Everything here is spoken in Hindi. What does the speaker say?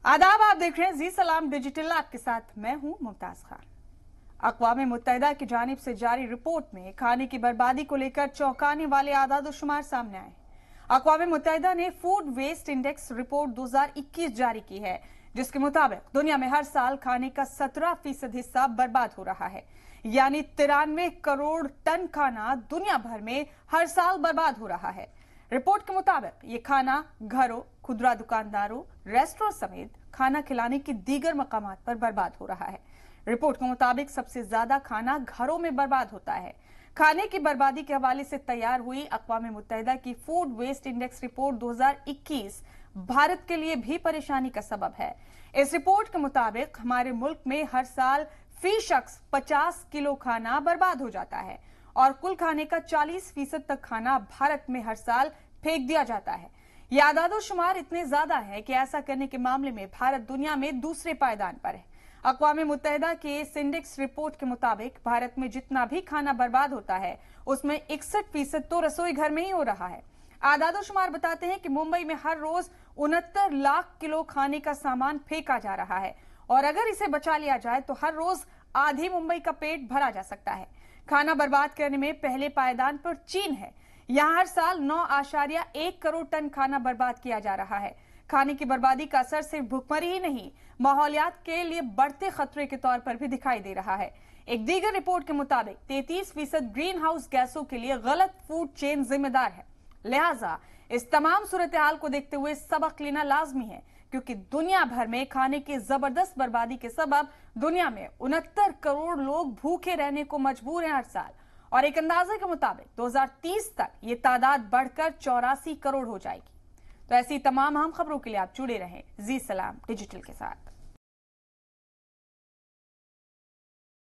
आदाब, आप देख रहे हैं जी सलाम डिजिटल। आपके साथ मैं हूं मुमताज खान। अक़वाम मुत्तहिदा की जानिब से जारी रिपोर्ट में खाने की बर्बादी को लेकर चौंकाने वाले आदाद-ओ-शुमार सामने आए। अक़वाम मुत्तहिदा ने फूड वेस्ट इंडेक्स रिपोर्ट 2021 जारी की है, जिसके मुताबिक दुनिया में हर साल खाने का 17% हिस्सा बर्बाद हो रहा है। यानी 93 करोड़ टन खाना दुनिया भर में हर साल बर्बाद हो रहा है। रिपोर्ट के मुताबिक ये खाना घरों, खुदरा दुकानदारों, रेस्टोरेंट समेत खाना खिलाने के दीगर मकामात पर बर्बाद हो रहा है। रिपोर्ट के मुताबिक सबसे ज्यादा खाना घरों में बर्बाद होता है। खाने की बर्बादी के हवाले से तैयार हुई अक़वाम मुत्तहिदा की फूड वेस्ट इंडेक्स रिपोर्ट 2021 भारत के लिए भी परेशानी का सबब है। इस रिपोर्ट के मुताबिक हमारे मुल्क में हर साल फी शख्स 50 किलो खाना बर्बाद हो जाता है और कुल खाने का 40% तक खाना भारत में हर साल फेंक दिया जाता है। ये आदाद-ओ-शुमार इतने ज्यादा है कि ऐसा करने के मामले में भारत दुनिया में दूसरे पायदान पर है। अक़वाम मुत्तहिदा के इस इंडेक्स रिपोर्ट के मुताबिक भारत में जितना भी खाना बर्बाद होता है उसमें 61% तो रसोई घर में ही हो रहा है। आदाद-ओ-शुमार बताते हैं कि मुंबई में हर रोज 69 लाख किलो खाने का सामान फेंका जा रहा है और अगर इसे बचा लिया जाए तो हर रोज आधी मुंबई का पेट भरा जा सकता है। खाना बर्बाद करने में पहले पायदान पर चीन है। यहाँ हर साल 9.1 करोड़ टन खाना बर्बाद किया जा रहा है। खाने की बर्बादी का असर सिर्फ भुखमरी ही नहीं, माहौलियात के लिए बढ़ते खतरे के तौर पर भी दिखाई दे रहा है। एक दीगर रिपोर्ट के मुताबिक 33% ग्रीन हाउस गैसों के लिए गलत फूड चेन जिम्मेदार है। लिहाजा इस तमाम सूरत हाल को देखते हुए सबक लेना लाजमी है, क्योंकि दुनिया भर में खाने की जबरदस्त बर्बादी के सबब दुनिया में 69 करोड़ लोग भूखे रहने को मजबूर हैं हर साल। और एक अंदाजे के मुताबिक 2030 तक ये तादाद बढ़कर 84 करोड़ हो जाएगी। तो ऐसी तमाम अहम खबरों के लिए आप जुड़े रहें जी सलाम डिजिटल के साथ।